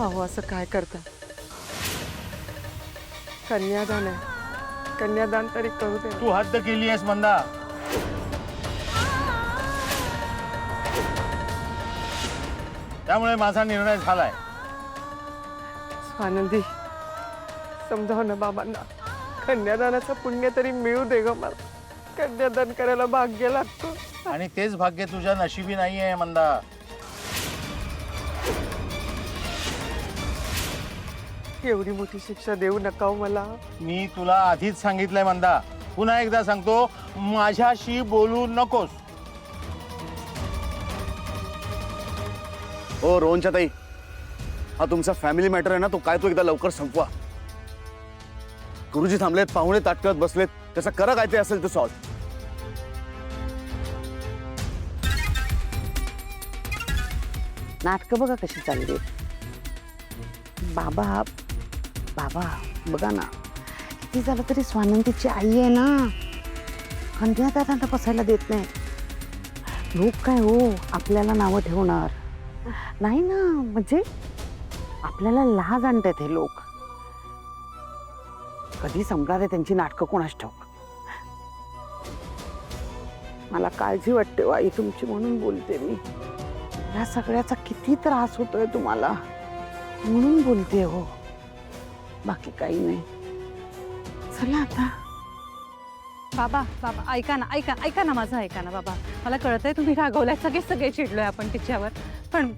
अहो असं काय करता? कन्यादान आहे, कन्यादान तरी करू दे. तू हद्द केली आहेस मंदा. त्यामुळे माझा निर्णय झालाय. स्वानंदी, समजाव ना बाबांना. कन्यादानाचं पुण्य तरी मिळू दे ग मला. कन्यादान करायला भाग्य लागतं. आणि तेच भाग्य तुझ्या नशिबी नाहीये मंदा. एवढी मोठी शिक्षा देऊ नका हो मला. मी तुला आधीच सांगितलंय मंदा, पुन्हा एकदा सांगतो, माझ्याशी बोलू नकोस. हो रोहनच्या ताई, हा तुमचा फॅमिली मॅटर आहे ना, तो काय तो एकदा लवकर संपवा. गुरुजी थांबलेत, पाहुणे ताटकळत बसलेत, त्याचा करा काय ते असेल ते सॉल्व. नाटकं बघा कशी चालली. बाबा बाबा बघा ना, किती झालं तरी स्वानंदीची आई आहे ना. कन्यादानाला बसायला देत नाही. लोक काय हो आपल्याला नावं ठेवणार नाही ना, म्हणजे आपल्याला लाज आणतात हे लोक. कधी संपणार आहे त्यांची नाटकं कोणास ठाऊक. मला काळजी वाटते आई तुमची, म्हणून बोलते मी. या सगळ्याचा किती त्रास होतोय तुम्हाला म्हणून बोलते हो, बाकी काही नाही. चला आता. बाबा बाबा ऐका ना, ऐका ना माझं, ऐका ना बाबा. मला कळतंय तुम्ही रागवलाय, सगळे चिडलोय आपण तिच्यावर, पण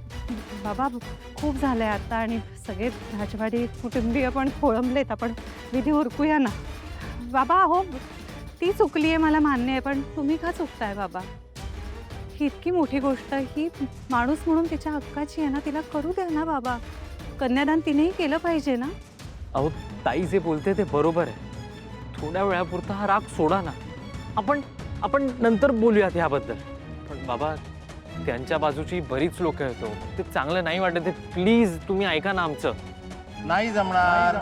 बाबा खूप झालंय आता आणि सगळे राजवाडी कुटुंबीय पण खोळंबलेत. आपण विधी उरकूया ना बाबा. हो ती चुकली आहे मला मान्य आहे, पण तुम्ही का चुकताय बाबा? ही इतकी मोठी गोष्ट, ही माणूस म्हणून तिच्या हक्काची आहे ना, तिला करू द्या ना बाबा. कन्यादान तिनेही केलं पाहिजे ना. अहो ताई जे बोलते ते बरोबर आहे. थोड्या वेळापुरता हा राग सोडा ना. आपण नंतर बोलूयात ह्याबद्दल. पण बाबा त्यांच्या बाजूची बरीच लोक आहेत, ते चांगलं नाही वाटत. प्लीज तुम्ही ऐका ना आमचं. नाही जमणार.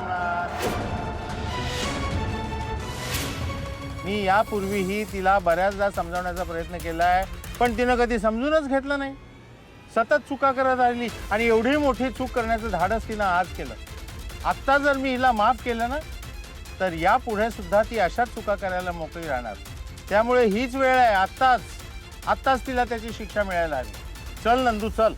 मी यापूर्वीही तिला बऱ्याचदा समजावण्याचा प्रयत्न केलाय, पण तिनं कधी समजूनच घेतलं नाही. सतत चुका करत राहिली आणि एवढी मोठी चूक करण्याचं धाडस तिनं आज केलं. आत्ता जर मी हिला माफ केलं ना, तर यापुढे सुद्धा ती अशाच चुका करायला मोकळी राहणार. त्यामुळे हीच वेळ आहे, आत्ताच तिला त्याची शिक्षा मिळायला हवी. चल नंदू चल.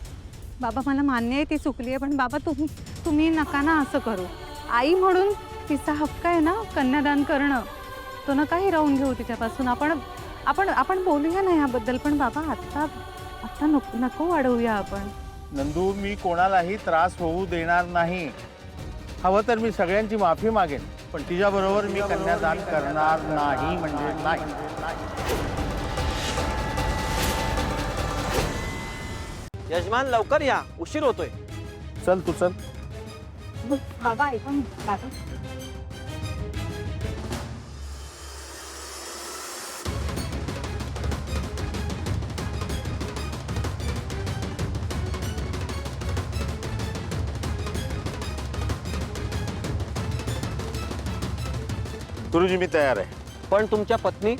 बाबा मला मान्य आहे ती चुकली आहे, पण बाबा तुम्ही नका ना असं करू. आई म्हणून तिचा हक्क आहे ना कन्यादान करणं, तो नका हिरावून घेऊ तिच्यापासून. आपण बोलूया ना ह्याबद्दल, पण बाबा आता नको वाढवूया आपण. नंदू, मी कोणालाही त्रास होऊ देणार नाही. हवं तर मी सगळ्यांची माफी मागेन, पण तिच्याबरोबर मी कन्यादान करणार नाही म्हणजे नाही. यजमान लवकर या, उशीर होतोय. चल तू चल. बाबा ऐकून बाबा. गुरुजी मी तयार आहे. पण तुमच्या पत्नी?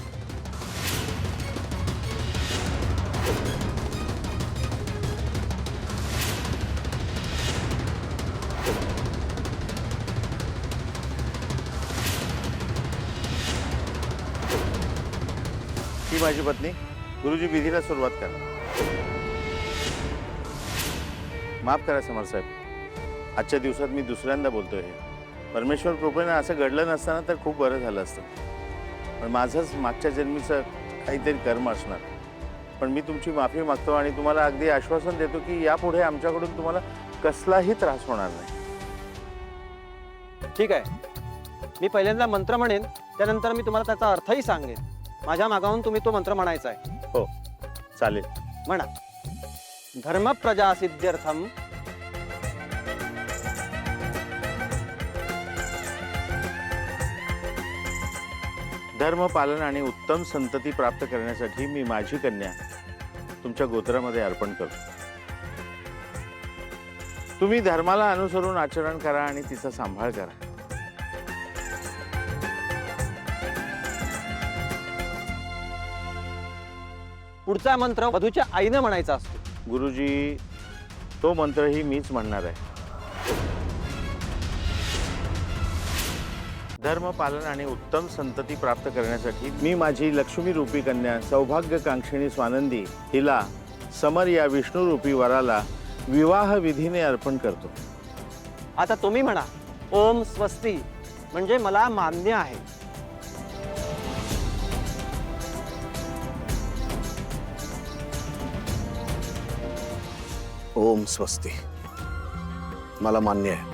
ही माझी पत्नी. गुरुजी विधीला सुरुवात करा. माफ करा समर साहेब, आजच्या दिवसात मी दुसऱ्यांदा बोलतोय. परमेश्वर कृपेने असं घडलं नसताना तर खूप बरं झालं असतं, पण माझंच मागच्या जन्मीचं काहीतरी कर्म असणार. पण मी तुमची माफी मागतो आणि तुम्हाला अगदी आश्वासन देतो की यापुढे आमच्याकडून तुम्हाला कसलाही त्रास होणार नाही. ठीक आहे, मी पहिल्यांदा मंत्र म्हणेन, त्यानंतर मी तुम्हाला त्याचा अर्थही सांगेन. माझ्या मागाहून तुम्ही तो मंत्र म्हणायचा आहे. हो चालेल. म्हणा. धर्म प्रजा सिद्ध्यर्थम धर्म पालन आणि उत्तम संतती प्राप्त करण्यासाठी मी माझी कन्या तुमच्या गोत्रामध्ये अर्पण करतो. तुम्ही धर्माला अनुसरून आचरण करा आणि तिचा सांभाळ करा. पुढचा मंत्र वधूच्या आईने म्हणायचा असतो. गुरुजी, तो मंत्रही मीच म्हणणार आहे. धर्म पालन आणि उत्तम संतती प्राप्त करण्यासाठी मी माझी लक्ष्मी रूपी कन्या सौभाग्यकांक्षिणी स्वानंदी हिला समर या विष्णू रूपी वराला विवाह विधीने अर्पण करतो. आता तुम्ही म्हणा ओम स्वस्ती म्हणजे मला मान्य आहे. ओम स्वस्ती मला मान्य आहे.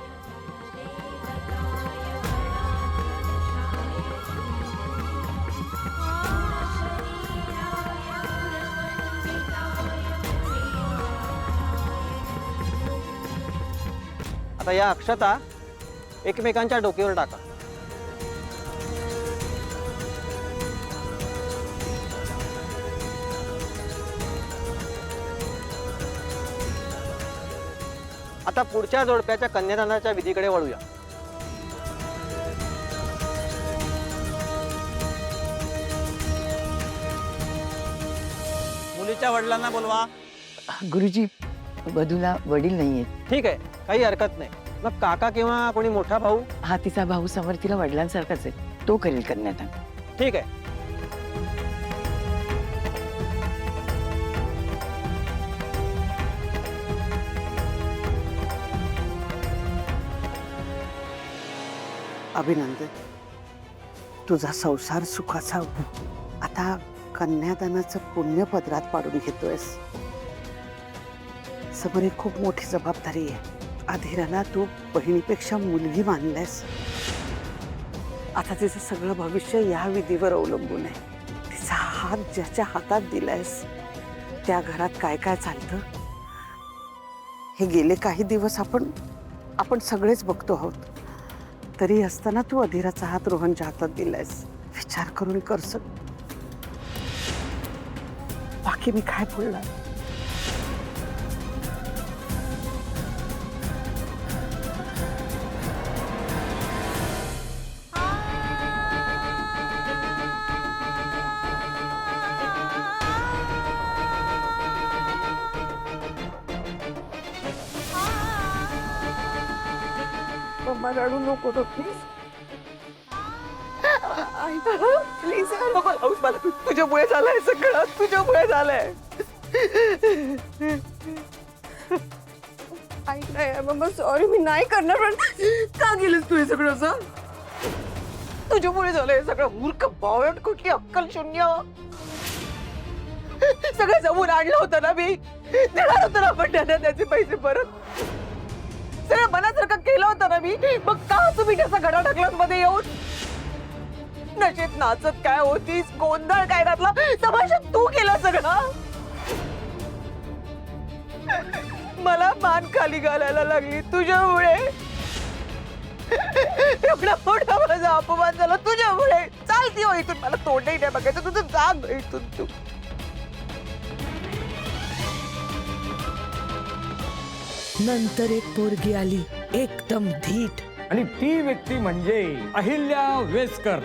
आता या अक्षता एकमेकांच्या डोक्यावर टाका. आता पुढच्या जोडप्याच्या कन्यादानाच्या विधीकडे वळूया. मुलीच्या वडिलांना बोलवा. गुरुजी वधूला वडील नाहीयेत. ठीक आहे, काही हरकत नाही. मग काका किंवा कोणी मोठा भाऊ? हा तिचा भाऊ समर तिला वडिलांसारखाच आहे, तो करेल कन्यादान. ठीक आहे. अभिनंदन, तुझा संसार सुखाचा हो. आता कन्यादानाचं पुण्य पदरात पाडून घेतोयस. समोर एक खूप मोठी जबाबदारी आहे. अधीराला तू बहिणीपेक्षा मुलगी मानल्यास. आता तिचं सगळं भविष्य या विधीवर अवलंबून आहे. तिचा हात ज्याच्या हातात दिलायस त्या घरात काय काय चालतं हे गेले काही दिवस आपण सगळेच बघतो आहोत. तरी असताना तू अधीराचा हात रोहनच्या हातात दिलायस. विचार करून करस. बाकी मी काय बोलणार. मम्मा रडू नको तो प्लीज. प्लीज नको लावूस मला. तुझ्यामुळे झालंय सगळं, तुझ्यामुळे झालंय. ऐक नाही मम्मा, सॉरी मी नाही करणार. पण का गेलीस तू हे सगळं असं? तुझ्यामुळे झालंय सगळं. मूर्ख बावट, कुठली अक्कल शून्य. सगळं जमून आणलं होतं ना मी. देणार होतं ना आपण त्यांना त्याचे पैसे परत. सगळं मनासारखं केलं होतं ना मी. मग का तुम्ही त्याचा घडा टाकलात मध्ये येऊन? नशेत नाचत काय होतीस, गोंधळ काय घातला, तमाशा तू केला सगळं. मला मान खाली घालायला लागली तुझ्यामुळे. एवढा मोठा माझा अपमान झाला तुझ्यामुळे. चालती हो इथून, मला तोंडही नाही बघायचं. तुझं जाग इथून तू. नंतर एक पोरगी आली एकदम धीट. आणि ती व्यक्ती म्हणजे अहिल्या वेसकर.